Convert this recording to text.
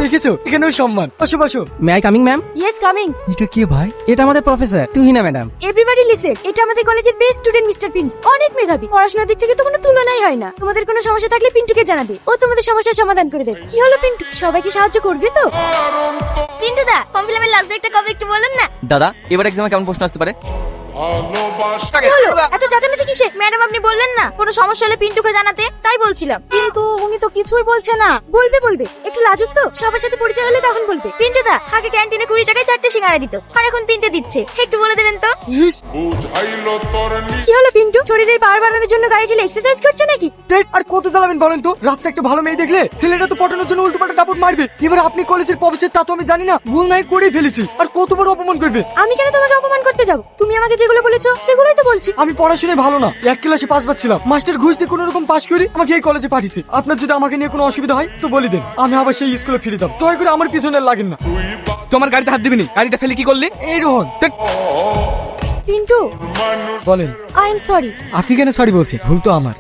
দেখেছো এখানেও সম্মান। বসো বসো। May I coming ma'am? Yes coming. এটা কে ভাই? এটা আমাদের professor Tuhina madam. Everybody listen, এটা আমাদের কলেজের বেস্ট স্টুডেন্ট মিস্টার পিন্টু। অনেক মেধাবী, পড়াশোনার দিক থেকে তো কোনো তুলনাই হয় না। তোমাদের কোনো সমস্যা থাকলে পিন্টুকে জানাবে, ও তোমাদের সমস্যার সমাধান করে দেবে। কি হলো পিন্টু, সবাইকে সাহায্য করবে তো? পিন্টু দা, ফর্ম ফিল আপের লাস্ট ডেটটা কবে একটু বলুন না? দাদা এবার এক্সামে কেমন প্রশ্ন আসতে পারে? কি হলো এত চেঁচামেচি কিসে? ম্যাডাম আপনি বললেন না কোনো সমস্যা হলে পিন্টুকে জানাতে, তাই বলছিলাম। কিন্তু উনি তো কিছুই বলছে না। বলবে বলবে, একটু লাজুক তো, সবার সাথে পরিচয় হলে তখন বলবে। পিন্টু দা আগে ক্যান্টিনে 20 টাকায় 4টে সিঙ্গারা দিত, আর এখন 3টে দিচ্ছে, একটু বলে দেবেন তো। কি হলো পিন্টু, শরীরের পাওয়ার বাড়ানোর জন্য গাড়ি ঠেলে এক্সারসাইজ করছে নাকি? দেখ আর কত চালাবেন বলেন তো? রাস্তায় একটা ভালো মেয়ে দেখলে ছেলেটা তো পটানোর জন্য উল্টোপাল্টা দাপট মারবে। এবার আপনি কলেজের প্রফেসর তা তো আমি জানি না, ভুল নাই করেই ফেলেছি। আর কত বড় অপমান করবে? আমি কেন তোমাকে অপমান করতে যাব? তুমি আমাকে যেগুলো বলেছো সেগুলোই তো বলছি। আমি পড়াশোনায় ভালো না, এক ক্লাসে 5 বার ছিলাম। মাস্টার ঘুষ দিয়ে কোনো রকম পাশ করি আমাকে এই কলেজে পাঠিয়েছে। আপনার যদি আমাকে নিয়ে কোনো অসুবিধা হয় তো বলে দেন, আমি আবার সেই স্কুলে ফিরে যাব। দয়া করে আমার পিছনে লাগেন না। তোমার গাড়িতে হাত দিবি নি, গাড়িটা ফেলে কি করলি? এই রোহন, পিন্টু বলেন। I am sorry. আপনি কেন সরি বলছেন? ভুল তো আমার।